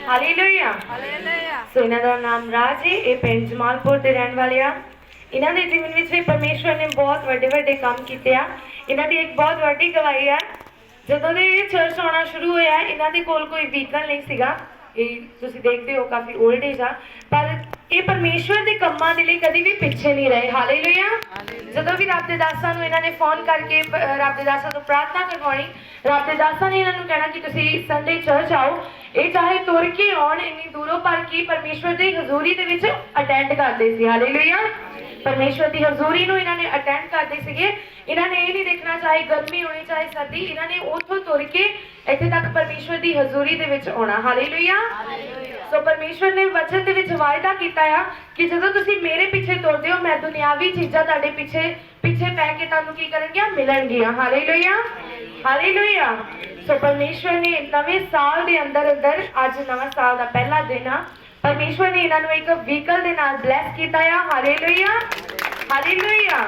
Hallelujah. ਸੋ ਇਹਨਾਂ ਦਾ ਨਾਮ ਰਾਜ ਹੈ, ਇਹ ਪਿੰਡ ਜਮਾਲਪੁਰ ਦੇ ਰਹਿਣ ਵਾਲੇ ਆ। ਇਹਨਾਂ ਦੇ ਜੀਵਨ ਵਿੱਚ ਵੀ ਪਰਮੇਸ਼ਵਰ ਨੇ ਬਹੁਤ ਵੱਡੇ ਵੱਡੇ ਕੰਮ ਕੀਤੇ ਆ। ਇਹਨਾਂ ਦੀ ਇੱਕ ਬਹੁਤ ਵੱਡੀ ਗਵਾਹੀ ਆ, ਜਦੋਂ ਦੇ ਇਹ ਚਰਚ ਆਉਣਾ ਸ਼ੁਰੂ ਹੋਇਆ ਇਹਨਾਂ ਦੇ ਕੋਲ ਕੋਈ ਵਹੀਕਲ ਨਹੀਂ ਸੀਗਾ। ਇਹ ਤੁਸੀਂ ਦੇਖਦੇ ਹੋ ਕਾਫੀ 올ਡ ਏਜ ਆ, ਪਰ ਇਹ ਪਰਮੇਸ਼ਵਰ ਦੇ ਕੰਮਾਂ ਦੇ ਲਈ ਕਦੀ ਵੀ ਪਿੱਛੇ ਨਹੀਂ ਰਹੇ। ਹਾਲੇਲੂਇਆ। ਜਦੋਂ ਵੀ ਰੱਬ ਦੇ ਦਾਸਾਂ ਨੂੰ ਇਹਨਾਂ ਨੇ ਫੋਨ ਕਰਕੇ ਰੱਬ ਦੇ ਦਾਸਾਂ ਤੋਂ ਪ੍ਰਾਰਥਨਾ ਕਰਵਾਉਣੀ, ਰੱਬ ਦੇ ਦਾਸਾਂ ਨੇ ਇਹਨਾਂ ਨੂੰ ਕਹਿਣਾ ਕਿ ਤੁਸੀਂ ਸੰਡੇ ਚਰਚ ਆਓ। ਇਹ ਚਾਹੇ ਤੁਰ ਕੇ ਆਉਣ ਇੰਨੀ ਦੂਰੋਂ, ਪਰ ਕੀ ਪਰਮੇਸ਼ਵਰ ਦੀ ਹਜ਼ੂਰੀ ਦੇ ਵਿੱਚ ਅਟੈਂਡ ਕਰਦੇ ਸੀ। ਹਾਲੇਲੂਇਆ। ਪਰਮੇਸ਼ਵਰ ਦੀ ਹਜ਼ੂਰੀ ਨੂੰ ਇਹਨਾਂ ਨੇ ਅਟੈਂਡ ਕਰਦੇ ਸੀਗੇ। ਇਹਨਾਂ ਨੇ ਇਹ ਨਹੀਂ ਦੇਖਣਾ ਚਾਹੇ ਗਰਮੀ ਹੋਣੀ ਚਾਹੇ ਸਰਦੀ, ਇਹਨਾਂ ਨੇ ਉੱਥੋਂ ਤੁਰ ਕੇ ਇੱਥੇ ਤੱਕ ਪਰਮੇਸ਼ਵਰ ਦੀ ਹਜ਼ੂਰੀ ਦੇ ਵਿੱਚ ਆਉਣਾ। ਹਾਲੇਲੂਇਆ। ਸੋ ਪਰਮੇਸ਼ਵਰ ਨੇ ਵਚਨ ਦੇ ਵਿੱਚ ਵਾਅਦਾ ਕੀਤਾ ਆ ਕਿ ਜਦੋਂ ਤੁਸੀਂ ਮੇਰੇ ਪਿੱਛੇ ਤੁਰਦੇ ਹੋ, ਮੈਂ ਦੁਨਿਆਵੀ ਚੀਜ਼ਾਂ ਤੁਹਾਡੇ ਪਿੱਛੇ ਪੈ ਕੇ ਤੁਹਾਨੂੰ ਕੀ ਕਰਨਗੀਆਂ, ਮਿਲਣਗੀਆਂ। ਹਾਲੇਲੂਇਆ। ਹਾਲੇਲੂਇਆ। ਸੋ ਪਰਮੇਸ਼ਵਰ ਨੇ ਨਵੇਂ ਸਾਲ ਦੇ ਅੰਦਰ ਅੱਜ ਨਵਾਂ ਸਾਲ ਦਾ ਪਹਿਲਾ ਦਿਨ ਆ, ਪਰਮੇਸ਼ਵਰ ਨੇ ਇਹਨਾਂ ਨੂੰ ਇੱਕ ਵਹੀਕਲ ਦੇ ਨਾਲ ਬਲੈਸ ਕੀਤਾ ਆ। ਹਾਲੇਲੂਇਆ। ਹਾਲੇਲੂਇਆ।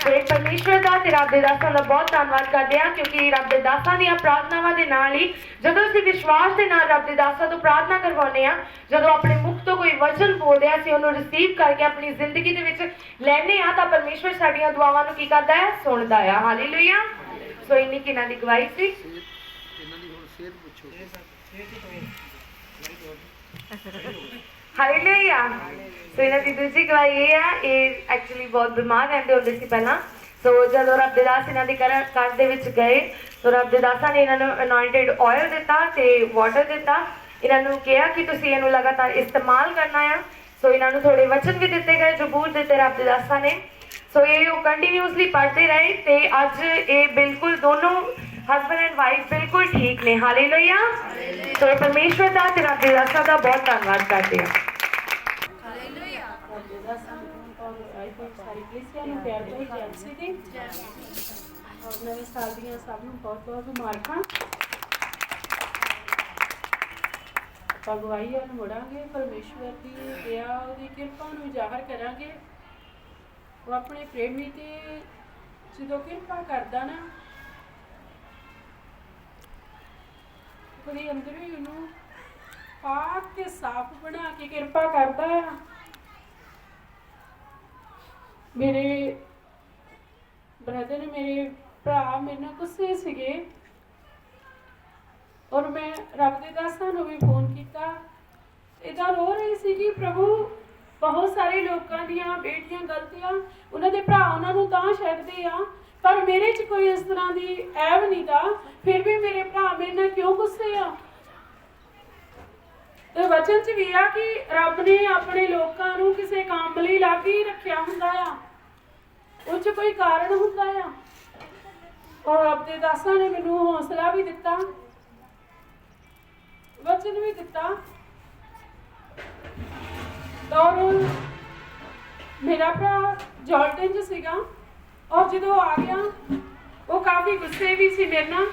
ਤੇ ਪਰਮੇਸ਼ਵਰ ਦਾ ਤੇ ਰੱਬ ਦੇ ਦਾਸਾਂ ਦਾ ਬਹੁਤ ਧੰਨਵਾਦ ਕਰਦੇ ਹਾਂ, ਕਿਉਂਕਿ ਰੱਬ ਦੇ ਦਾਸਾਂ ਦੀਆਂ ਪ੍ਰਾਰਥਨਾਵਾਂ ਦੇ ਨਾਲ ਹੀ ਜਦੋਂ ਅਸੀਂ ਵਿਸ਼ਵਾਸ ਦੇ ਨਾਲ ਰੱਬ ਦੇ ਦਾਸਾਂ ਤੋਂ ਪ੍ਰਾਰਥਨਾ ਕਰਵਾਉਂਦੇ ਹਾਂ, ਜਦੋਂ ਆਪਣੇ ਮੁਖ ਤੋਂ ਕੋਈ ਵਚਨ ਬੋਲਦੇ ਆ, ਅਸੀਂ ਉਹਨੂੰ ਰਿਸੀਵ ਕਰਕੇ ਆਪਣੀ ਜ਼ਿੰਦਗੀ ਦੇ ਵਿੱਚ ਲੈਂਦੇ ਆ, ਤਾਂ ਪਰਮੇਸ਼ਵਰ ਸਾਡੀਆਂ ਦੁਆਵਾਂ ਨੂੰ ਕੀ ਕਰਦਾ ਹੈ, ਸੁਣਦਾ ਆ। ਹਾਲੇਲੂਇਆ। ਸੋ ਇੰਨੀ ਕਿ ਇਹਨਾਂ ਦੀ ਗਵਾਹੀ ਸੀ। ਹਾਲੇਲੂਇਆ। ਸੋ ਇਹਨਾਂ ਦੀ ਦੂਜੀ ਗਵਾਹੀ ਇਹ ਹੈ, ਇਹ ਐਕਚੁਅਲੀ ਬਹੁਤ ਬਿਮਾਰ ਰਹਿੰਦੇ ਹੁੰਦੇ ਸੀ ਪਹਿਲਾਂ। ਸੋ ਜਦੋਂ ਰੱਬ ਦੇ ਦਾਸ ਇਹਨਾਂ ਦੇ ਘਰ ਦੇ ਵਿੱਚ ਗਏ, ਸੋ ਰੱਬ ਦੇ ਦਾਸਾਂ ਨੇ ਇਹਨਾਂ ਨੂੰ ਅਨੋਇੰਟਡ ਆਇਲ ਦਿੱਤਾ ਤੇ ਵਾਟਰ ਦਿੱਤਾ। ਇਹਨਾਂ ਨੂੰ ਕਿਹਾ ਕਿ ਤੁਸੀਂ ਇਹਨੂੰ ਲਗਾਤਾਰ ਇਸਤੇਮਾਲ ਕਰਨਾ ਆ। ਸੋ ਇਹਨਾਂ ਨੂੰ ਥੋੜੇ ਵਚਨ ਵੀ ਦਿੱਤੇ ਗਏ ਜੋ ਬੂਟ ਦਿੱਤੇ ਰੱਬ ਦੇ ਦਾਸਾਂ ਨੇ। ਸੋ ਇਹ ਉਹ ਕੰਟੀਨਿਊਸਲੀ ਪੜ੍ਹਦੇ ਰਹੇ ਤੇ ਅੱਜ ਇਹ ਬਿਲਕੁਲ ਦੋਨੋਂ ਹਸਬੈਂਡ ਐਂਡ ਵਾਈਫ ਬਿਲਕੁਲ ਠੀਕ ਨੇ। ਹਾਲੇਲੂਇਆ। ਸੋ ਪਰਮੇਸ਼ਵਰ ਦਾ ਤੇ ਰੱਬ ਦੇ ਦਾਸਾਂ ਦਾ ਬਹੁਤ ਧੰਨਵਾਦ ਕਰਦੇ ਹਾਂ। ਨਵੇਂ ਸਾਲ ਦੀਆਂ ਸਭ ਨੂੰ ਬਹੁਤ ਬਹੁਤ ਮੁਬਾਰਕਾਂ। ਆਪਾਂ ਗਵਾਹੀ ਵੱਲ ਮੁੜਾਂਗੇ, ਪਰਮੇਸ਼ਵਰ ਦੀ ਦਇਆ ਉਹਦੀ ਕਿਰਪਾ ਨੂੰ ਜ਼ਾਹਰ ਕਰਾਂਗੇ। ਉਹ ਆਪਣੇ ਪ੍ਰੇਮੀ ਤੇ ਜਦੋਂ ਕਿਰਪਾ ਕਰਦਾ ਨਾ, ਉਹਦੇ ਅੰਦਰ ਹੀ ਉਹਨੂੰ ਪਾਕ ਤੇ ਸਾਫ਼ ਬਣਾ ਕੇ ਕਿਰਪਾ ਕਰਦਾ ਆ। ਮੇਰੇ ਬ੍ਰਦਰ ਮੇਰੇ ਭਰਾ ਮੇਰੇ ਨਾਲ ਗੁੱਸੇ ਸੀਗੇ, ਔਰ ਮੈਂ ਰੱਬ ਦੇ ਦਾਸਾਂ ਨੂੰ ਵੀ ਫੋਨ ਕੀਤਾ, ਇੱਦਾਂ ਰੋ ਰਹੀ ਸੀ ਕਿ ਪ੍ਰਭੂ ਬਹੁਤ ਸਾਰੇ ਲੋਕਾਂ ਦੀਆਂ ਬੇਟੀਆਂ ਗਲਤੀਆਂ, ਉਹਨਾਂ ਦੇ ਭਰਾ ਉਹਨਾਂ ਨੂੰ ਤਾਂ ਛੱਡਦੇ ਆ, ਪਰ ਮੇਰੇ 'ਚ ਕੋਈ ਇਸ ਤਰ੍ਹਾਂ ਦੀ ਐਬ ਨਹੀਂ ਗਾ, ਫਿਰ ਵੀ ਮੇਰੇ ਭਰਾ ਮੇਰੇ ਨਾਲ ਕਿਉਂ ਗੁੱਸੇ ਆ। ਤੇ ਵਚਨ 'ਚ ਵੀ ਆ ਕਿ ਰੱਬ ਨੇ ਆਪਣੇ ਲੋਕਾਂ ਨੂੰ ਕਿਸੇ ਕੰਮ ਲਈ ਲੱਗ ਹੀ ਰੱਖਿਆ ਹੁੰਦਾ ਆ, ਉਹ 'ਚ ਕੋਈ ਕਾਰਨ ਹੁੰਦਾ ਆ। ਔਰ ਰੱਬ ਦੇ ਦਾਸਾਂ ਨੇ ਮੈਨੂੰ ਹੌਸਲਾ ਵੀ ਦਿੱਤਾ, ਵਚਨ ਵੀ ਦਿੱਤਾ। ਔਰ ਮੇਰਾ ਭਰਾ ਜਾਰਡਨ 'ਚ ਸੀਗਾ, ਔਰ ਜਦੋਂ ਆ ਗਿਆ ਉਹ ਕਾਫੀ ਗੁੱਸੇ ਵੀ ਸੀ ਮੇਰੇ ਨਾਲ,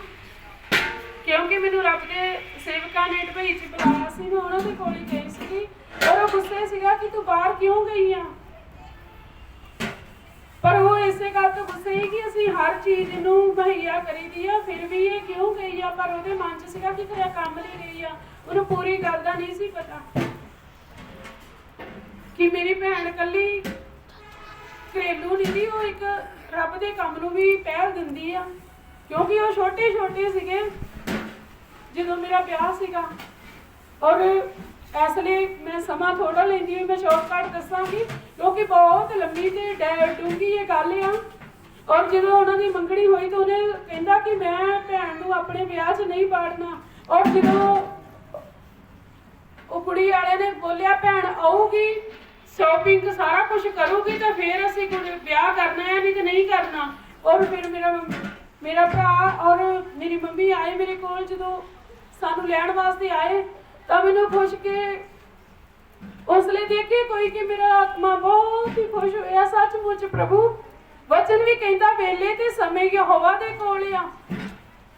ਕਿਉਂਕਿ ਮੈਨੂੰ ਰੱਬ ਦੇ ਸੇਵਕਾਂ ਨੇ ਢਬਈ 'ਚ ਬੁਲਾਇਆ ਸੀ, ਮੈਂ ਉਹਨਾਂ ਦੇ ਕੋਲ ਹੀ ਗਈ ਸੀਗੀ, ਔਰ ਉਹ ਗੁੱਸੇ ਸੀਗਾ ਕਿ ਤੂੰ ਬਾਹਰ ਕਿਉਂ ਗਈ ਆ। ਪਰ ਉਹ ਇਸੇ ਗੱਲ ਤੋਂ ਗੁੱਸੇ ਸੀ ਕਿ ਅਸੀਂ ਹਰ ਚੀਜ਼ ਨੂੰ ਮੁਹੱਈਆ ਕਰੀਦੀ ਆ, ਫਿਰ ਵੀ ਇਹ ਕਿਉਂ ਗਈ ਆ। ਪਰ ਉਹਦੇ ਮਨ 'ਚ ਸੀਗਾ ਕਿ ਤੇਰਾ ਕੰਮ ਲਈ ਗਈ ਆ, ਉਹਨੂੰ ਪੂਰੀ ਗੱਲ ਦਾ ਨਹੀਂ ਸੀ ਪਤਾ ਕਿ ਮੇਰੀ ਭੈਣ ਇਕੱਲੀ ਘਰੇਲੂ ਨਹੀਂ ਸੀ, ਉਹ ਇੱਕ ਰੱਬ ਦੇ ਕੰਮ ਨੂੰ ਵੀ ਪਹਿਲ ਦਿੰਦੀ ਆ, ਕਿਉਂਕਿ ਉਹ ਛੋਟੇ ਸੀਗੇ ਜਦੋਂ ਮੇਰਾ ਵਿਆਹ ਸੀਗਾ। ਔਰ ਇਸ ਲਈ ਮੈਂ ਸਮਾਂ ਥੋੜਾ ਲੈਂਦੀ ਹੋਈ ਮੈਂ ਸ਼ਾਰਟਕਟ ਦੱਸਾਂਗੀ, ਕਿਉਂਕਿ ਬਹੁਤ ਲੰਮੀ ਤੇ ਡੂੰਘੀ ਇਹ ਗੱਲ ਆ। ਔਰ ਜਦੋਂ ਉਹਨਾਂ ਦੀ ਮੰਗਣੀ ਹੋਈ ਤਾਂ ਉਹਨੇ ਕਹਿੰਦਾ ਕਿ ਮੈਂ ਭੈਣ ਨੂੰ ਆਪਣੇ ਵਿਆਹ 'ਚ ਨਹੀਂ ਬਾੜਨਾ। ਔਰ ਜਦੋਂ ਉਹ ਕੁੜੀ ਵਾਲੇ ਨੇ ਬੋਲਿਆ ਭੈਣ ਆਊਗੀ, ਸ਼ੋਪਿੰਗ ਸਾਰਾ ਕੁਝ ਕਰੂਗੀ, ਤਾਂ ਫਿਰ ਅਸੀਂ ਵਿਆਹ ਕਰਨਾ ਹੈ, ਨਹੀਂ ਤਾਂ ਨਹੀਂ ਕਰਨਾ। ਔਰ ਫਿਰ ਮੇਰਾ ਭਰਾ ਔਰ ਮੇਰੀ ਮੰਮੀ ਆਏ ਮੇਰੇ ਕੋਲ, ਜਦੋਂ ਸਾਨੂੰ ਲੈਣ ਵਾਸਤੇ ਆਏ ਤਾਂ ਮੈਨੂੰ ਖੁਸ਼ ਕੇ ਉਸ ਲਈ ਦੇਖੇ ਕੋਈ ਕਿ ਮੇਰਾ ਆਤਮਾ ਬਹੁਤ ਹੀ ਖੁਸ਼ ਹੋਇਆ। ਸੱਚਮੁੱਚ ਪ੍ਰਭੂ ਵਚਨ ਵੀ ਕਹਿੰਦਾ ਵੇਲੇ ਤੇ ਸਮੇਂ ਯਹੋਵਾ ਦੇ ਕੋਲ ਆ।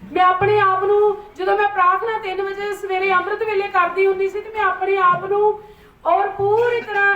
ਮੈਂ ਆਪਣੇ ਆਪ ਨੂੰ ਜਦੋਂ ਮੈਂ ਪ੍ਰਾਰਥਨਾ 3 ਵਜੇ ਸਵੇਰੇ ਅੰਮ੍ਰਿਤ ਵੇਲੇ ਕਰਦੀ ਹੁੰਦੀ ਸੀ, ਤੇ ਮੈਂ ਆਪਣੇ ਆਪ ਨੂੰ ਔਰ ਪੂਰੀ ਤਰ੍ਹਾਂ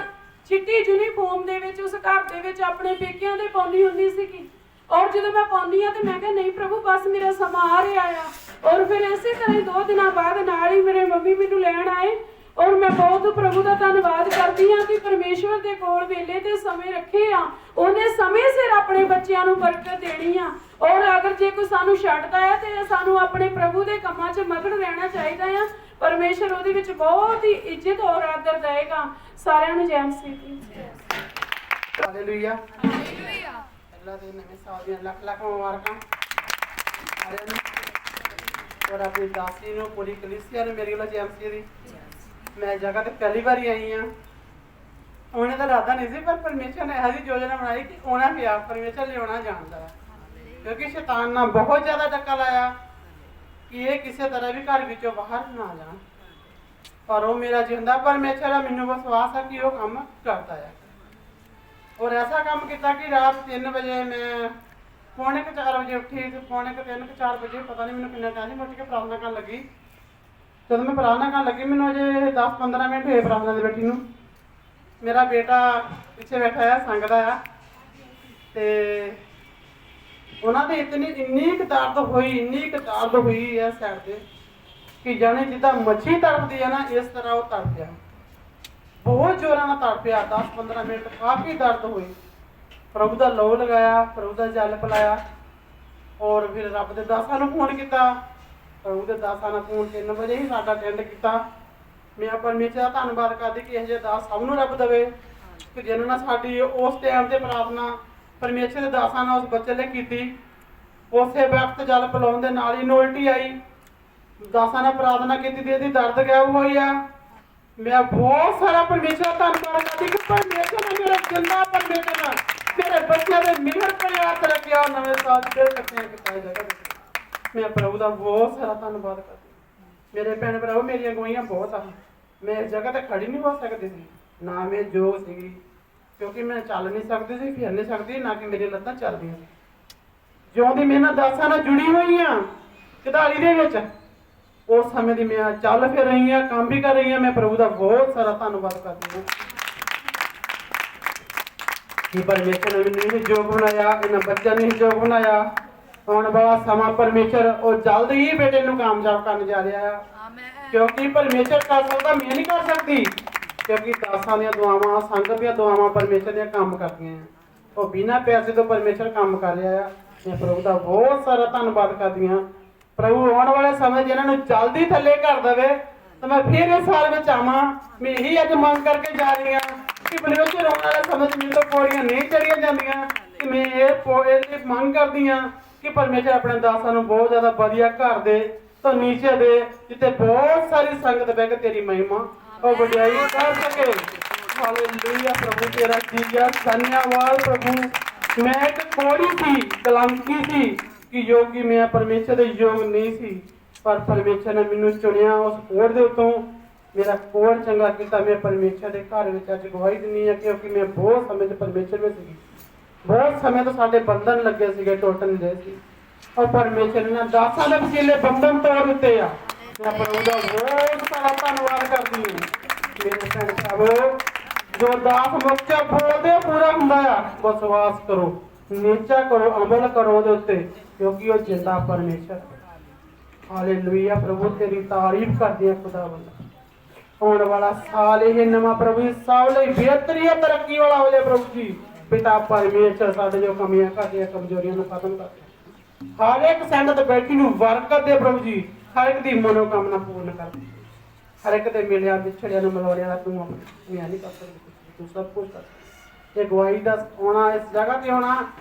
ਚਿੱਟੀ ਯੂਨੀਫਾਰਮ ਦੇ ਵਿੱਚ ਉਸ ਘਰ ਦੇ ਵਿੱਚ ਆਪਣੇ ਪੇਕਿਆਂ ਦੇ ਪਾਉਂਦੀ ਹੁੰਦੀ ਸੀ। ਔਰ ਜਦੋਂ ਮੈਂ ਪਾਉਂਦੀ ਆ ਤੇ ਮੈਂ ਕਿਹਾ ਨਹੀਂ ਪ੍ਰਭੂ ਬਸ ਮੇਰਾ ਸਮਾਂ ਆ ਰਿਹਾ ਆ। ਔਰ ਫਿਰ ਇਸੇ ਤਰ੍ਹਾਂ ਹੀ 2 ਦਿਨਾਂ ਬਾਅਦ ਨਾਲ ਹੀ ਮੇਰੇ ਮੰਮੀ ਮੈਨੂੰ ਲੈਣ ਆਏ। ਔਰ ਮੈਂ ਬਹੁਤ ਪ੍ਰਭੂ ਦਾ ਧੰਨਵਾਦ ਕਰਦੀ ਹਾਂ ਕਿ ਪਰਮੇਸ਼ਵਰ ਦੇ ਕੋਲ ਵੇਲੇ ਤੇ ਸਮੇਂ ਰੱਖੇ ਆ, ਉਹਨੇ ਸਮੇਂ ਸਿਰ ਆਪਣੇ ਬੱਚਿਆਂ ਨੂੰ ਬਰਕਤ ਦੇਣੀ ਆ। ਔਰ ਅਗਰ ਜੇ ਕੋਈ ਸਾਨੂੰ ਛੱਡਦਾ ਹੈ ਤੇ ਸਾਨੂੰ ਆਪਣੇ ਪ੍ਰਭੂ ਦੇ ਕੰਮਾਂ 'ਚ ਮਗਨ ਰਹਿਣਾ ਚਾਹੀਦਾ ਆ। ਪਰਮੇਸ਼ਵਰ ਉਹਦੇ ਵਿੱਚ ਬਹੁਤ ਹੀ ਇੱਜ਼ਤ ਔਰ ਆਦਰ ਦੇਏਗਾ। ਸਾਰਿਆਂ ਨੂੰ ਜੈ ਮਸੀਹ ਦੀ। Hallelujah hallelujah. ਅੱਲਾਹ ਦੇ ਨਵੇਂ ਸਾਲ ਦੀਆਂ ਲੱਖ ਲੱਖ ਮੁਬਾਰਕਾਂ ਸਾਰਿਆਂ ਨੂੰ ਔਰ ਆਪਣੀ ਦਾਸੀ ਨੂੰ, ਪੂਰੀ ਕਲੀਸਿਆ ਨੂੰ ਮੇਰੀ ਵੱਲੋਂ ਜੈ ਮਸੀਹ ਦੀ। ਮੈਂ ਜਗ੍ਹਾ ਤੇ ਪਹਿਲੀ ਵਾਰੀ ਆਈ ਹਾਂ। ਉਹਨੇ ਤਾਂ ਇਰਾਦਾ ਨਹੀਂ ਸੀ, ਪਰ ਪਰਮੇਸ਼ਰ ਨੇ ਇਹੋ ਜਿਹੀ ਯੋਜਨਾ ਬਣਾਈ ਕਿ ਉਹਨਾਂ ਪਿਆ ਪਰਮੇਸ਼ਰ ਲਿਆਉਣਾ ਜਾਣਦਾ ਹੈ। ਕਿਉਂਕਿ ਸ਼ੈਤਾਨ ਨੇ ਬਹੁਤ ਜ਼ਿਆਦਾ ਟੱਕਾ ਲਾਇਆ ਕਿ ਇਹ ਕਿਸੇ ਤਰ੍ਹਾਂ ਵੀ ਘਰ ਵਿੱਚੋਂ ਬਾਹਰ ਨਾ ਜਾਣ, ਪਰ ਉਹ ਮੇਰਾ ਜਿੰਦਾ ਪਰਮੇਸ਼ਰ ਆ। ਮੈਨੂੰ ਵਿਸ਼ਵਾਸ ਹੈ ਕਿ ਉਹ ਕੰਮ ਕਰਦਾ ਹੈ। ਔਰ ਐਸਾ ਕੰਮ ਕੀਤਾ ਕਿ ਰਾਤ 3 ਵਜੇ ਮੈਂ ਪੌਣੇ 4 ਵਜੇ ਉੱਠੀ ਤੇ ਪੌਣੇ 3 4 ਵਜੇ ਪਤਾ ਨਹੀਂ ਮੈਨੂੰ ਕਿੰਨਾ ਟਾਈਮ ਉੱਠ ਕੇ ਪ੍ਰਾਰਥਨਾ ਕਰਨ ਲੱਗੀ। ਜਦੋਂ ਮੈਂ ਪ੍ਰਾਰਥਨਾ ਕਰਨ ਲੱਗੀ ਮੈਨੂੰ ਅਜੇ 10-15 ਮਿੰਟ ਹੋਏ ਪ੍ਰਾਰਥਨਾ ਦੇ ਬੈਠੀ ਨੂੰ। ਮੇਰਾ ਬੇਟਾ ਪਿੱਛੇ ਬੈਠਾ ਆ, ਸੰਗਦਾ ਆ, ਤੇ ਉਹਨਾਂ ਦੇ ਇੰਨੀ ਕੁ ਦਰਦ ਹੋਈ ਹੈ ਸਾਈਡ ਤੇ ਕਿ ਜਾਣੇ ਜਿੱਦਾਂ ਮੱਛੀ ਤੜਪਦੀ ਆ ਨਾ, ਇਸ ਤਰ੍ਹਾਂ ਉਹ ਤੜਪਿਆ। ਬਹੁਤ ਜ਼ੋਰਾਂ ਨਾਲ ਤੜਪਿਆ। 10-15 ਮਿੰਟ ਕਾਫੀ ਦਰਦ ਹੋਈ। ਪ੍ਰਭੂ ਦਾ ਲਹੂ ਲਗਾਇਆ, ਪ੍ਰਭੂ ਦਾ ਜਲ ਪਿਲਾਇਆ ਔਰ ਫਿਰ ਰੱਬ ਦੇ ਦਾਸਾਂ ਨੂੰ ਫੋਨ ਕੀਤਾ। ਪ੍ਰਭੂ ਦੇ ਦਾਸਾਂ ਨੇ ਫੋਨ 3 ਵਜੇ ਹੀ ਸਾਡਾ ਅਟੈਂਡ ਕੀਤਾ। ਮੈਂ ਪਰਮੇਸ਼ਰ ਦਾ ਧੰਨਵਾਦ ਕਰਦੀ ਕਿ ਇਹ ਜਿਹੇ ਦਾਸ ਸਭ ਨੂੰ ਰੱਬ ਦੇਵੇ ਕਿ ਜਿਨ੍ਹਾਂ ਨਾਲ ਸਾਡੀ ਉਸ ਟਾਈਮ ਤੇ ਪ੍ਰਾਰਥਨਾ ਪਰਮੇਸ਼ਰ ਦੇ ਦਾਸਾਂ ਨਾਲ ਉਸ ਬੱਚੇ ਲਈ ਕੀਤੀ। ਉਸੇ ਵਕਤ ਜਲ ਪਿਲਾਉਣ ਦੇ ਨਾਲ ਹੀ ਉਲਟੀ ਆਈ। ਦਾਸਾਂ ਨੇ ਪ੍ਰਾਰਥਨਾ ਕੀਤੀ ਤੇ ਇਹਦੀ ਦਰਦ ਗਾਇਬ ਹੋਈ ਆ। ਮੈਂ ਬਹੁਤ ਸਾਰਾ ਪਰਮੇਸ਼ਰ ਦਾ ਧੰਨਵਾਦ ਕਰਦੀ ਕਿ ਪਰਮੇਸ਼ਰ ਨੇ ਮੇਰਾ ਜਿੰਦਾ ਪਰਮੇਸ਼ਰ ਨੇ ਮੇਰੇ ਬੱਚਿਆਂ ਦੇ ਮਿਹਰ ਪਿਆਰ ਤੇ ਰੱਖਿਆ। ਨਵੇਂ ਸਾਲ ਦੇ ਇਕੱਠਿਆਂ ਕੀਤਾ ਜਗ੍ਹਾ ਤੇ ਮੈਂ ਪ੍ਰਭੂ ਦਾ ਬਹੁਤ ਸਾਰਾ ਧੰਨਵਾਦ ਕਰਦੀ। ਮੇਰੇ ਭੈਣ ਭਰਾਵੋ, ਮੇਰੀਆਂ ਗਵਾਹੀਆਂ ਬਹੁਤ ਆ। ਮੈਂ ਇਸ ਜਗ੍ਹਾ ਤੇ ਖੜੀ ਨਹੀਂ ਹੋ ਸਕਦੀ ਸੀ, ਨਾ ਮੈਂ ਯੋਗ ਸੀਗੀ, ਕਿਉਂਕਿ ਮੈਂ ਚੱਲ ਨਹੀਂ ਸਕਦੀ ਸੀ, ਫਿਰ ਨਹੀਂ ਸਕਦੀ, ਨਾ ਕਿ ਮੇਰੀਆਂ ਲੱਤਾਂ ਚੱਲਦੀਆਂ ਸੀ। ਜਿਉਂ ਦੀ ਮੈਂ ਦਾਸਾਂ ਨਾਲ ਜੁੜੀ ਹੋਈ ਹਾਂ ਕਧਾਲੀ ਦੇ ਵਿੱਚ, ਉਸ ਸਮੇਂ ਦੀ ਮੈਂ ਚੱਲ ਫਿਰ ਰਹੀ ਹਾਂ, ਕੰਮ ਵੀ ਕਰ ਰਹੀ ਹਾਂ। ਮੈਂ ਪ੍ਰਭੂ ਦਾ ਬਹੁਤ ਸਾਰਾ ਧੰਨਵਾਦ ਕਰਦੀ ਹਾਂ ਕਿ ਪਰਮੇਸ਼ਰ ਨੇ ਮੈਨੂੰ ਇਹ ਯੋਗ ਬਣਾਇਆ, ਇਹਨਾਂ ਬੱਚਿਆਂ ਨੇ ਯੋਗ ਬਣਾਇਆ। ਆਉਣ ਵਾਲਾ ਸਮਾਂ ਪਰਮੇਸ਼ਰ ਉਹ ਜਲਦ ਹੀ ਬੇਟੇ ਨੂੰ ਕਾਮਯਾਬ ਕਰਨ ਜਾ ਰਿਹਾ ਆ। ਕਿਉਂਕਿ ਪਰਮੇਸ਼ਰ ਕਰ ਸਕਦਾ, ਮੈਂ ਨਹੀਂ ਕਰ ਸਕਦੀ, ਕਿਉਂਕਿ ਦਾਸਾਂ ਦੀਆਂ ਦੁਆਵਾਂ, ਸੰਗਤ ਦੀਆਂ ਦੁਆਵਾਂ ਪਰਮੇਸ਼ਰ ਦੀਆਂ ਕੰਮ ਕਰਦੀਆਂ ਆ। ਉਹ ਬਿਨਾਂ ਪੈਸੇ ਤੋਂ ਪਰਮੇਸ਼ਰ ਕੰਮ ਕਰ ਰਿਹਾ ਆ। ਮੈਂ ਪ੍ਰਭੂ ਦਾ ਬਹੁਤ ਸਾਰਾ ਧੰਨਵਾਦ ਕਰਦੀ ਹਾਂ। ਪ੍ਰਭੂ ਆਉਣ ਵਾਲੇ ਸਮੇਂ ਜਿਹਨਾਂ ਨੂੰ ਜਲਦੀ ਥੱਲੇ ਕਰ ਦੇਵੇ ਤਾਂ ਮੈਂ ਫਿਰ ਇਸ ਸਾਲ ਵਿੱਚ ਆਵਾਂ। ਮੈਂ ਇਹੀ ਅੱਜ ਮੰਗ ਕਰਕੇ ਜਾ ਰਹੀ ਹਾਂ ਕਿ ਪਰਮੇਸ਼ਰ ਆਉਣ ਵਾਲੇ ਸਮੇਂ 'ਚ ਮੇਰੇ ਤੋਂ ਪੌੜੀਆਂ ਨਹੀਂ ਚੜੀਆਂ ਜਾਂਦੀਆਂ, ਕਿ ਮੈਂ ਇਹ ਮੰਗ ਕਰਦੀ ਹਾਂ ਕਿ ਪਰਮੇਸ਼ਰ ਆਪਣੇ ਦਾਸਾਂ ਨੂੰ ਬਹੁਤ ਜ਼ਿਆਦਾ ਵਧੀਆ ਘਰ ਦੇ ਤਾਂ ਨੀਚੇ ਦੇ, ਜਿੱਥੇ ਬਹੁਤ ਸਾਰੀ ਸੰਗਤ ਬਹਿ ਕੇ ਤੇਰੀ ਮਹਿਮਾ ਉਹ ਵਡਿਆਈ ਕਰ ਸਕੇ। ਹਾਲੇਲੂਇਆ। ਪ੍ਰਭੂ ਤੇਰਾ ਜੀਆ ਧੰਨਵਾਦ। ਪ੍ਰਭੂ ਮੈਂ ਇੱਕ ਕੋੜੀ ਸੀ, ਕਲੰਕੀ ਸੀ ਕਿ ਯੋਗੀ ਮੈਂ ਪਰਮੇਸ਼ਰ ਦੇ ਯੋਗ ਨਹੀਂ ਸੀ, ਪਰ ਪਰਮੇਸ਼ਰ ਨੇ ਮੈਨੂੰ ਚੁਣਿਆ। ਉਸ ਕੋੜ ਦੇ ਉੱਤੋਂ ਮੇਰਾ ਕੋੜ ਚੰਗਾ ਕੀਤਾ। ਮੈਂ ਪਰਮੇਸ਼ਰ ਦੇ ਘਰ ਵਿੱਚ ਅੱਜ ਗਵਾਹੀ ਦਿੰਦੀ ਹਾਂ, ਕਿਉਂਕਿ ਮੈਂ ਬਹੁਤ ਸਮੇਂ ਤੋਂ ਪਰਮੇਸ਼ਰ ਵਿੱਚ ਸੀ। ਬਹੁਤ ਸਮੇਂ ਤੋਂ ਸਾਡੇ ਬੰਧਨ ਲੱਗੇ ਸੀਗੇ, ਟੁੱਟ ਨਹੀਂ ਰਹੇ ਸੀ, ਔਰ ਪਰਮੇਸ਼ਰ ਨੇ ਦਾਸਾਂ ਦੇ ਵਸੀਲੇ ਬੰਧਨ ਤੋੜ ਦਿੱਤੇ ਆ। ਮੈਂ ਪ੍ਰਭੂ ਦਾ ਬਹੁਤ ਸਾਰਾ ਧੰਨਵਾਦ ਕਰਦੀ ਹਾਂ। ਮੇਰੇ ਭੈਣ ਭਰਾਵੋ, ਜੋ ਦਾਸ ਮੁੱਚਾ ਬੋਲਦੇ ਪੂਰਾ ਹੁੰਦਾ ਆ। ਵਿਸ਼ਵਾਸ ਕਰੋ, ਨੀਚਾ ਕਰੋ, ਅਮਲ ਕਰੋ ਉਹਦੇ ਉੱਤੇ, ਕਿਉਂਕਿ ਉਹ ਜਿੰਦਾ ਪਰਮੇਸ਼ਰ। ਹਾਲੇਲੂਇਆ। ਪ੍ਰਭੂ ਤੇਰੀ ਤਾਰੀਫ ਕਰਦੇ ਆ ਖੁਦਾਵੰਦ। ਆਉਣ ਵਾਲਾ ਸਾਲ ਇਹ ਨਵਾਂ ਪ੍ਰਭੂ ਸਭ ਲਈ ਬਿਹਤਰੀਨ ਤਰੱਕੀ ਵਾਲਾ ਹੋ ਜਾਏ। ਪ੍ਰਭੂ ਜੀ ਪਿਤਾ ਪਰਮੇਸ਼ਰ ਸਾਡੇ ਜੋ ਕਮੀਆਂ ਘਾਟੀਆਂ ਕਮਜ਼ੋਰੀਆਂ ਨੂੰ ਖਤਮ ਕਰ ਦੇ। ਹਰ ਇੱਕ ਸੰਗਤ ਬੈਠੀ ਨੂੰ ਬਰਕਤ ਦੇ ਪ੍ਰਭੂ ਜੀ। ਹਰ ਇੱਕ ਦੀ ਮਨੋਕਾਮਨਾ ਪੂਰਨ ਕਰ ਦੇ। ਹਰ ਇੱਕ ਦੇ ਮਿਲਿਆ ਵਿਛੜਿਆਂ ਨੂੰ ਮਿਲਾਉਣ ਵਾਲਾ ਤੂੰ ਮੈਂ ਨਹੀਂ ਕਰ ਸਕਦੀ, ਤੂੰ ਸਭ ਕੁਝ ਕਰ ਸਕਦੀ। ਇਹ ਗਵਾਹੀ ਦਾ ਆਉਣਾ, ਇਸ ਜਗ੍ਹਾ ਤੇ ਆਉਣਾ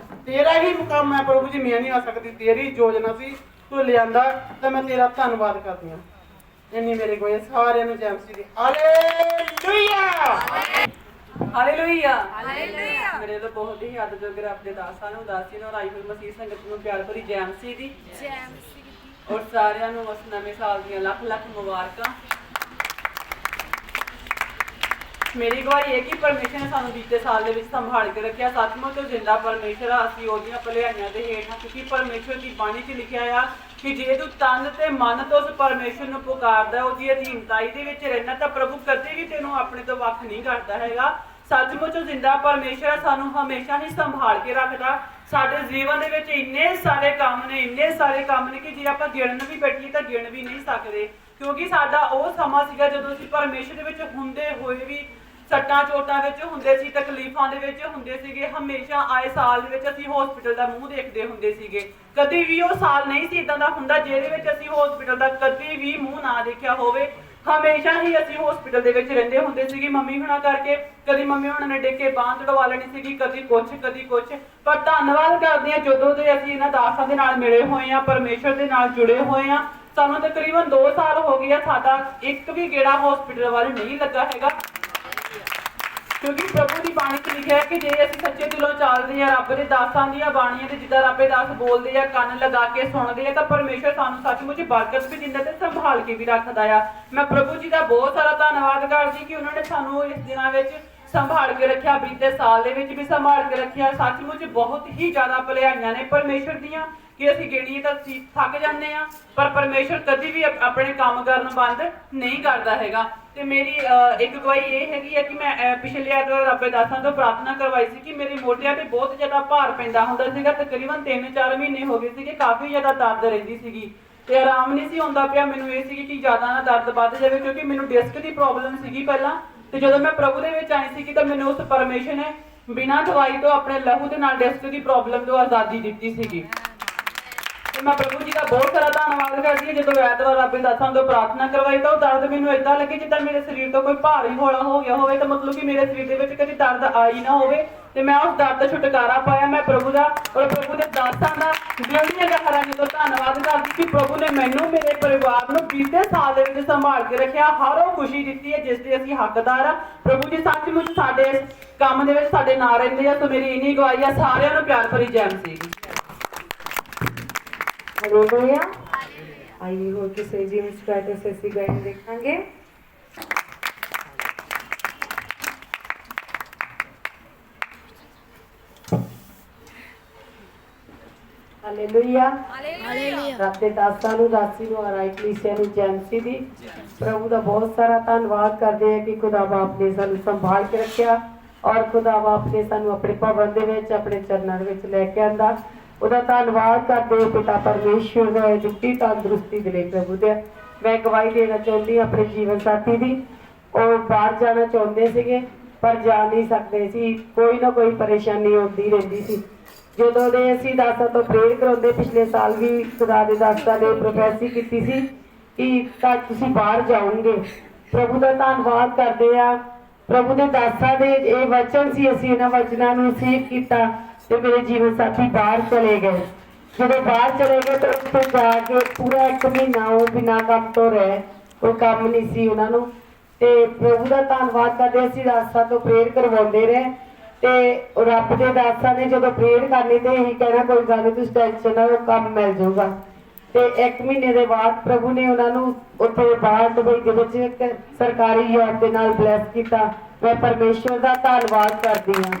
ਤੇਰਾ ਹੀ ਕੰਮ ਹੈ ਪ੍ਰਭੂ ਜੀ। ਮੈਂ ਨਹੀਂ ਆ ਸਕਦੀ, ਤੇਰੀ ਯੋਜਨਾ ਸੀ, ਤੂੰ ਲਿਆਂਦਾ ਤੇ ਮੈਂ ਤੇਰਾ ਧੰਨਵਾਦ ਕਰਦੀ ਹਾਂ। ਇੰਨੀ ਮੇਰੇ ਗਵਾਹੀ ਸਾਰਿਆਂ ਨੂੰ ਜੈ ਮਸੀਹ ਦੀ। Hallelujah hallelujah hallelujah. ਮੇਰੇ ਤੋਂ ਬਹੁਤ ਹੀ ਆਦਰਯੋਗ ਰੱਬ ਦੇ ਦਾਸਾਂ ਨੂੰ, ਦਾਸੀ ਨੂੰ, ਰਾਈ ਹੋਈ ਮਸੀਹ ਸੰਗਤ ਨੂੰ ਪਿਆਰ ਭਰੀ ਜੈ ਮਸੀਹ ਦੀ। ਔਰ ਸਾਰਿਆਂ ਨੂੰ ਉਸ ਨਵੇਂ ਸਾਲ ਦੀਆਂ ਲੱਖ ਲੱਖ ਮੁਬਾਰਕਾਂ। ਮੇਰੀ ਗਵਾਹੀ ਇਹ ਕਿ ਪਰਮੇਸ਼ਰ ਨੇ ਸਾਨੂੰ ਬੀਤੇ ਸਾਲ ਦੇ ਵਿੱਚ ਸੰਭਾਲ ਕੇ ਰੱਖਿਆ। ਸੱਚਮੁੱਚ ਉਹ ਜਿੰਦਾ ਪਰਮੇਸ਼ਰ ਆ, ਅਸੀਂ ਉਹਦੀਆਂ ਭਲਾਈਆਂ ਦੇ ਹੇਠ ਹਾਂ, ਕਿਉਂਕਿ ਪਰਮੇਸ਼ਰ ਦੀ ਬਾਣੀ 'ਚ ਲਿਖਿਆ ਆ ਕਿ ਜੇ ਤੂੰ ਤਨ ਤੇ ਮਨ ਤੋਂ ਉਸ ਪਰਮੇਸ਼ਰ ਨੂੰ ਪੁਕਾਰਦਾ, ਉਹਦੀ ਅਧੀਨਤਾਈ ਦੇ ਵਿੱਚ ਰਹਿਣਾ, ਤਾਂ ਪ੍ਰਭੂ ਕਦੇ ਵੀ ਤੈਨੂੰ ਆਪਣੇ ਤੋਂ ਵੱਖ ਨਹੀਂ ਕਰਦਾ ਹੈਗਾ। ਸੱਚਮੁੱਚ ਉਹ ਜਿੰਦਾ ਪਰਮੇਸ਼ਰ ਸਾਨੂੰ ਹਮੇਸ਼ਾ ਹੀ ਸੰਭਾਲ ਕੇ ਰੱਖਦਾ। ਸਾਡੇ ਜੀਵਨ ਦੇ ਵਿੱਚ ਇੰਨੇ ਸਾਰੇ ਕੰਮ ਨੇ ਕਿ ਜੇ ਆਪਾਂ ਗਿਣਨ ਵੀ ਬੈਠੀਏ ਤਾਂ ਗਿਣ ਵੀ ਨਹੀਂ ਸਕਦੇ, ਕਿਉਂਕਿ ਸਾਡਾ ਉਹ ਸਮਾਂ ਸੀਗਾ ਜਦੋਂ ਅਸੀਂ ਪਰਮੇਸ਼ਰ ਦੇ ਵਿੱਚ ਹੁੰਦੇ ਹੋਏ ਵੀ ਸੱਟਾਂ ਚੋਟਾਂ ਵਿੱਚ ਹੁੰਦੇ ਸੀ, ਤਕਲੀਫਾਂ ਦੇ ਵਿੱਚ ਹੁੰਦੇ ਸੀਗੇ। ਹਮੇਸ਼ਾ ਆਏ ਸਾਲ ਦੇ ਵਿੱਚ ਅਸੀਂ ਹਸਪੀਟਲ ਦਾ ਮੂੰਹ ਦੇਖਦੇ ਹੁੰਦੇ ਸੀਗੇ। ਕਦੀ ਵੀ ਉਹ ਸਾਲ ਨਹੀਂ ਸੀ ਇਦਾਂ ਦਾ ਹੁੰਦਾ ਜਿਹਦੇ ਵਿੱਚ ਅਸੀਂ ਹਸਪੀਟਲ ਦਾ ਕਦੀ ਵੀ ਮੂੰਹ ਨਾ ਦੇਖਿਆ ਹੋਵੇ। ਹਮੇਸ਼ਾ ਹੀ ਅਸੀਂ ਹਸਪੀਟਲ ਦੇ ਵਿੱਚ ਰਹਿੰਦੇ ਹੁੰਦੇ ਸੀਗੇ ਮੰਮੀ ਹੁਣਾਂ ਕਰਕੇ। ਕਦੀ ਮੰਮੀ ਹੁਣਾਂ ਨੇ ਡਿੱਗ ਕੇ ਬਾਂਹ ਤੜਵਾ ਲੈਣੀ ਸੀਗੀ, ਕਦੀ ਕੁਛ। ਪਰ ਧੰਨਵਾਦ ਕਰਦੇ ਹਾਂ ਜਦੋਂ ਦੇ ਅਸੀਂ ਇਹਨਾਂ ਦਾਸਾਂ ਦੇ ਨਾਲ ਮਿਲੇ ਹੋਏ ਆ, ਪਰਮੇਸ਼ਰ ਦੇ ਨਾਲ ਜੁੜੇ ਹੋਏ ਆ। ਸਾਨੂੰ ਤਕਰੀਬਨ 2 ਸਾਲ ਹੋ ਗਏ ਆ, ਸਾਡਾ ਇੱਕ ਵੀ ਗੇੜਾ ਹਸਪੀਟਲ ਵੱਲ ਨਹੀਂ ਲੱਗਾ ਹੈਗਾ, ਕਿਉਂਕਿ ਪ੍ਰਭੂ ਦੀ ਬਾਣੀ 'ਚ ਲਿਖਿਆ ਹੈ ਕਿ ਜੇ ਅਸੀਂ ਸੱਚੇ ਦਿਲੋਂ ਚੱਲਦੇ ਆ ਰੱਬ ਦੇ ਦਾਸਾਂ ਦੀਆਂ ਬਾਣੀਆਂ ਤੇ ਜਿੱਦਾਂ ਰੱਬ ਦੇ ਦਾਸ ਬੋਲਦੇ ਆ, ਕੰਨ ਲਗਾ ਕੇ ਸੁਣਦੇ ਆ, ਤਾਂ ਪਰਮੇਸ਼ਰ ਸਾਨੂੰ ਸੱਚਮੁੱਚ ਬਰਕਤ ਵੀ ਦਿੰਦਾ ਤੇ ਸੰਭਾਲ ਕੇ ਵੀ ਰੱਖਦਾ ਆ। ਮੈਂ ਪ੍ਰਭੂ ਜੀ ਦਾ ਬਹੁਤ ਸਾਰਾ ਧੰਨਵਾਦ ਕਰਦੀ ਕਿ ਉਹਨਾਂ ਨੇ ਸਾਨੂੰ ਇਸ ਦਿਨਾਂ ਵਿੱਚ ਸੰਭਾਲ ਕੇ ਰੱਖਿਆ, ਬੀਤੇ ਸਾਲ ਦੇ ਵਿੱਚ ਵੀ ਸੰਭਾਲ ਕੇ ਰੱਖਿਆ। ਸੱਚਮੁੱਚ ਬਹੁਤ ਹੀ ਜ਼ਿਆਦਾ ਭਲਾਈਆਂ ਨੇ ਪਰਮੇਸ਼ਰ ਦੀਆਂ ਕਿ ਅਸੀਂ ਗਿਣੀਏ ਤਾਂ ਅਸੀਂ ਥੱਕ ਜਾਂਦੇ ਆ, ਪਰ ਪਰਮੇਸ਼ਰ ਕਦੀ ਵੀ ਆਪਣੇ ਕੰਮ ਕਰਨ ਬੰਦ ਨਹੀਂ ਕਰਦਾ ਹੈਗਾ। ਤੇ ਮੇਰੀ ਇੱਕ ਗਵਾਹੀ ਇਹ ਹੈਗੀ ਹੈ ਕਿ ਮੈਂ ਪਿਛਲੇ ਐਤਵਾਰ ਰੱਬ ਦੇ ਦਾਸਾਂ ਤੋਂ ਪ੍ਰਾਰਥਨਾ ਕਰਵਾਈ ਸੀ ਕਿ ਮੇਰੇ ਮੋਢਿਆਂ ਤੇ ਬਹੁਤ ਜ਼ਿਆਦਾ ਭਾਰ ਪੈਂਦਾ ਹੁੰਦਾ ਸੀਗਾ। ਤਕਰੀਬਨ 3-4 ਮਹੀਨੇ ਹੋ ਗਏ ਸੀਗੇ, ਕਾਫੀ ਜ਼ਿਆਦਾ ਦਰਦ ਰਹਿੰਦੀ ਸੀਗੀ ਤੇ ਆਰਾਮ ਨਹੀਂ ਸੀ ਹੁੰਦਾ ਪਿਆ। ਮੈਨੂੰ ਇਹ ਸੀ ਕਿ ਜ਼ਿਆਦਾ ਨਾ ਦਰਦ ਵੱਧ ਜਾਵੇ, ਕਿਉਂਕਿ ਮੈਨੂੰ ਡਿਸਕ ਦੀ ਪ੍ਰੋਬਲਮ ਸੀਗੀ ਪਹਿਲਾਂ। ਤੇ ਜਦੋਂ ਮੈਂ ਪ੍ਰਭੂ ਦੇ ਵਿੱਚ ਆਈ ਸੀ ਕਿ ਤਾਂ ਮੈਨੂੰ ਉਸ ਪਰਮੇਸ਼ਰ ਨੇ ਬਿਨਾਂ ਦਵਾਈ ਤੋਂ ਆਪਣੇ ਲਹੂ ਦੇ ਨਾਲ ਡਿਸਕ ਦੀ ਪ੍ਰੋਬਲਮ ਤੋਂ ਆਜ਼ਾਦੀ ਦਿੱਤੀ ਸੀਗੀ। ਤੇ ਮੈਂ ਪ੍ਰਭੂ ਜੀ ਦਾ ਬਹੁਤ ਸਾਰਾ ਧੰਨਵਾਦ ਕਰਦੀ ਹਾਂ। ਜਦੋਂ ਐਤਵਾਰ ਰੱਬ ਦੇ ਦਾਸਾਂ ਤੋਂ ਪ੍ਰਾਰਥਨਾ ਕਰਵਾਈ ਤਾਂ ਉਹ ਦਰਦ ਮੈਨੂੰ ਏਦਾਂ ਲੱਗੇ ਜਿੱਦਾਂ ਮੇਰੇ ਸਰੀਰ ਤੋਂ ਕੋਈ ਭਾਰ ਹੀ ਹੌਲਾ ਹੋ ਗਿਆ ਹੋਵੇ, ਤਾਂ ਮਤਲਬ ਕਿ ਮੇਰੇ ਸਰੀਰ ਦੇ ਵਿੱਚ ਕਦੇ ਦਰਦ ਆਈ ਨਾ ਹੋਵੇ। ਤੇ ਮੈਂ ਉਸ ਦਰਦ ਤੋਂ ਛੁਟਕਾਰਾ ਪਾਇਆ। ਮੈਂ ਪ੍ਰਭੂ ਦਾ ਔਰ ਪ੍ਰਭੂ ਦੇ ਦਾਸਾਂ ਦਾ ਦਿਲ ਦੀਆਂ ਗਹਿਰਾਈਆਂ ਤੋਂ ਧੰਨਵਾਦ ਕਰਦੀ ਕਿ ਪ੍ਰਭੂ ਨੇ ਮੈਨੂੰ, ਮੇਰੇ ਪਰਿਵਾਰ ਨੂੰ ਬੀਤੇ ਸਾਲ ਦੇ ਵਿੱਚ ਸੰਭਾਲ ਕੇ ਰੱਖਿਆ। ਹਰ ਉਹ ਖੁਸ਼ੀ ਦਿੱਤੀ ਹੈ ਜਿਸ ਦੇ ਅਸੀਂ ਹੱਕਦਾਰ ਆ। ਪ੍ਰਭੂ ਜੀ ਸੱਚਮੁੱਚ ਸਾਡੇ ਇਸ ਕੰਮ ਦੇ ਵਿੱਚ ਸਾਡੇ ਨਾਲ ਰਹਿੰਦੇ ਆ। ਸੋ ਮੇਰੀ ਇੰਨੀ ਗਵਾਹੀ ਆ। ਸਾਰਿਆਂ ਨੂੰ ਪਿਆਰ ਭਰੀ ਜੈ ਮਸੀਹ। ਹਾਲੇਲੂਇਆ। ਆइए ਹੋਰ ਕਿਸੇ ਜੀ ਮੁਸਕਰਾਤੇ से ਅਸੀਂ ਗਾਇਨ ਦੇਖਾਂਗੇ। ਹਾਲੇਲੂਇਆ। ਰੱਬ ਦੇ ਦਾਸਾਂ ਨੂੰ, ਦਾਸੀ ਨੂੰ, ਆਰਾਈ ਕਲੀਸਿਆ ਨੂੰ, ਜੈਮਸੀ ਦੀ ਪ੍ਰਭੂ ਦਾ ਬਹੁਤ ਸਾਰਾ ਧੰਨਵਾਦ ਕਰਦੇ ਹਾਂ ਕਿ ਖੁਦਾ ਬਾਪ ਨੇ ਸਾਨੂੰ ਸੰਭਾਲ ਕੇ ਰੱਖਿਆ ਔਰ ਖੁਦਾ ਬਾਪ ਨੇ ਸਾਨੂੰ ਆਪਣੇ ਭਵਨ ਦੇ ਵਿੱਚ, ਆਪਣੇ ਚਰਨਾਂ ਦੇ ਵਿੱਚ ਲੈ ਕੇ ਆਂਦਾ। ਉਹਦਾ ਧੰਨਵਾਦ ਕਰਦੇ ਪਿਤਾ ਪਰਮੇਸ਼ਵਰ ਦਾ ਦਿੱਤੀ ਤੰਦਰੁਸਤੀ ਦੇ ਲਈ। ਪ੍ਰਭੂ ਦੇ ਮੈਂ ਗਵਾਹੀ ਦੇਣਾ ਚਾਹੁੰਦੀ ਹਾਂ ਆਪਣੇ ਜੀਵਨ ਸਾਥੀ ਦੀ। ਉਹ ਬਾਹਰ ਜਾਣਾ ਚਾਹੁੰਦੇ ਸੀਗੇ ਪਰ ਜਾ ਨਹੀਂ ਸਕਦੇ ਸੀ, ਕੋਈ ਨਾ ਕੋਈ ਪਰੇਸ਼ਾਨੀ ਆਉਂਦੀ ਰਹਿੰਦੀ ਸੀ। ਜਦੋਂ ਦੇ ਅਸੀਂ ਦਾਸਾਂ ਤੋਂ ਪ੍ਰੇਰ ਕਰਾਉਂਦੇ, ਪਿਛਲੇ ਸਾਲ ਵੀ ਖੁਦਾ ਦੇ ਦਾਸਾਂ ਨੇ ਪ੍ਰੋਫੈਸੀ ਕੀਤੀ ਸੀ ਕਿ ਤੁਸੀਂ ਬਾਹਰ ਜਾਓਗੇ। ਪ੍ਰਭੂ ਦਾ ਧੰਨਵਾਦ ਕਰਦੇ ਆ। ਪ੍ਰਭੂ ਦੇ ਦਾਸਾਂ ਦੇ ਇਹ ਵਚਨ ਸੀ, ਅਸੀਂ ਇਹਨਾਂ ਵਚਨਾਂ ਨੂੰ ਰਿਸੀਵ ਕੀਤਾ ਤੇ ਮੇਰੇ ਜੀਵਨ ਸਾਥੀ ਬਾਹਰ ਚਲੇ ਗਏ। ਜਦੋਂ ਬਾਹਰ ਚਲੇ ਗਏ ਤਾਂ ਉੱਥੇ ਜਾ ਕੇ ਪੂਰਾ 1 ਮਹੀਨਾ ਉਹ ਬਿਨਾਂ ਕੰਮ ਤੋਂ ਰਹੇ, ਕੋਈ ਕੰਮ ਨਹੀਂ ਸੀ ਉਹਨਾਂ ਨੂੰ। ਤੇ ਪ੍ਰਭੂ ਦਾ ਧੰਨਵਾਦ ਕਰਦੇ ਅਸੀਂ ਦਾਸਾਂ ਤੋਂ ਪ੍ਰੇਰ ਕਰਵਾਉਂਦੇ ਰਹੇ ਤੇ ਰੱਬ ਦੇ ਦਾਸਾਂ ਨੇ ਜਦੋਂ ਪ੍ਰੇਰ ਕਰਨੀ ਤੇ ਇਹੀ ਕਹਿਣਾ ਕੋਈ ਗੱਲ ਨਹੀਂ, ਤੁਸੀਂ ਟੈਨਸ਼ਨ ਨਾ ਲਓ, ਕੰਮ ਮਿਲ ਜਾਊਗਾ। ਤੇ 1 ਮਹੀਨੇ ਦੇ ਬਾਅਦ ਪ੍ਰਭੂ ਨੇ ਉਹਨਾਂ ਨੂੰ ਉੱਥੇ ਬਾਹਰ ਦੁਬਈ ਦੇ ਵਿੱਚ ਇੱਕ ਸਰਕਾਰੀ ਜੌਬ ਦੇ ਨਾਲ ਬਲੈਸ ਕੀਤਾ। ਮੈਂ ਪਰਮੇਸ਼ਵਰ ਦਾ ਧੰਨਵਾਦ ਕਰਦੀ ਹਾਂ,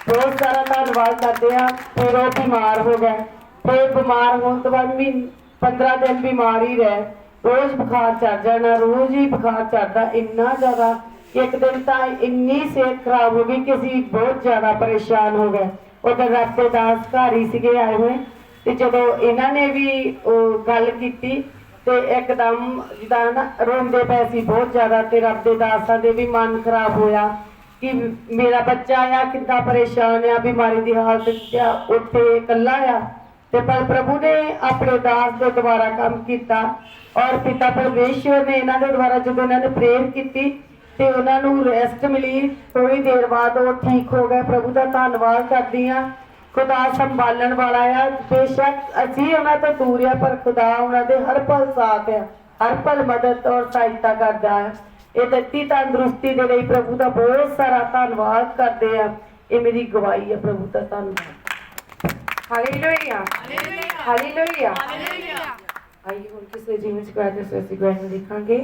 ਬਹੁਤ ਸਾਰਾ ਧੰਨਵਾਦ ਕਰਦੇ ਹਾਂ। ਫਿਰ ਉਹ ਬਿਮਾਰ ਹੋ ਗਏ, ਫਿਰ ਬਿਮਾਰ ਹੋਣ ਤੋਂ ਬਾਅਦ 15 ਦਿਨ ਬਿਮਾਰ ਹੀ ਰਹੇ। ਰੋਜ਼ ਬੁਖਾਰ ਚੜ ਜਾਣਾ, ਰੋਜ਼ ਹੀ ਬੁਖਾਰ ਚੜਦਾ ਇੰਨਾ ਜ਼ਿਆਦਾ। ਇੱਕ ਦਿਨ ਤਾਂ ਇੰਨੀ ਸਿਹਤ ਖਰਾਬ ਹੋ ਗਈ ਕਿ ਅਸੀਂ ਬਹੁਤ ਜ਼ਿਆਦਾ ਪਰੇਸ਼ਾਨ ਹੋ ਗਏ। ਉਧਰ ਰੱਬ ਦੇ ਦਾਸ ਘਰ ਹੀ ਸੀਗੇ ਆਏ ਹੋਏ ਤੇ ਜਦੋਂ ਇਹਨਾਂ ਨੇ ਵੀ ਉਹ ਗੱਲ ਕੀਤੀ ਤੇ ਇੱਕਦਮ ਜਿੱਦਾਂ ਨਾ ਰੋਂਦੇ ਪਏ ਸੀ ਬਹੁਤ ਜ਼ਿਆਦਾ। ਤੇ ਰੱਬ ਦੇ ਦਾਸਾਂ ਦੇ ਵੀ ਮਨ ਖਰਾਬ ਹੋਇਆ ਕਿ ਮੇਰਾ ਬੱਚਾ ਆ ਕਿੰਨਾ ਪਰੇਸ਼ਾਨ ਆ, ਬਿਮਾਰੀ ਦੀ ਹਾਲਤ ਚ ਆ, ਉੱਥੇ ਇਕੱਲਾ ਆ। ਤੇ ਪਰ ਪ੍ਰਭੂ ਨੇ ਆਪਣੇ ਦਾਸ ਦੇ ਦੁਆਰਾ ਕੰਮ ਕੀਤਾ ਔਰ ਪਿਤਾ ਪਰਮੇਸ਼ਵਰ ਨੇ ਇਹਨਾਂ ਦੇ ਦੁਆਰਾ ਜਦੋਂ ਇਹਨਾਂ ਨੇ ਪ੍ਰੇਰ ਕੀਤੀ ਤੇ ਉਹਨਾਂ ਨੂੰ ਰੈਸਟ ਮਿਲੀ। ਥੋੜੀ ਦੇਰ ਬਾਅਦ ਉਹ ਠੀਕ ਹੋ ਗਏ। ਪ੍ਰਭੂ ਦਾ ਧੰਨਵਾਦ ਕਰਦੀ ਆ। ਖੁਦਾ ਸੰਭਾਲਣ ਵਾਲਾ ਆ। ਬੇਸ਼ੱਕ ਅਸੀਂ ਉਹਨਾਂ ਤੋਂ ਦੂਰ ਆ ਪਰ ਖੁਦਾ ਉਹਨਾਂ ਦੇ ਹਰ ਪਲ ਸਾਥ ਆ, ਹਰ ਪਲ ਮਦਦ ਔਰ ਸਹਾਇਤਾ ਕਰਦਾ ਹੈ। ਇਹ ਦਿੱਤੀ ਤੰਦਰੁਸਤੀ ਦੇ ਲਈ ਪ੍ਰਭੂ ਦਾ ਬਹੁਤ ਸਾਰਾ ਧੰਨਵਾਦ ਕਰਦੇ ਆ। ਇਹ ਮੇਰੀ ਗਵਾਹੀ ਹੈ। ਪ੍ਰਭੂ ਦਾ ਧੰਨਵਾਦ। Hallelujah, hallelujah. ਆइए ਹੋਰ ਕਿਸੇ ਜੀਵਨ ਚ ਕਰਦੇ ਅਸੀਂ ਗਾਇਨ ਦੇਖਾਂਗੇ।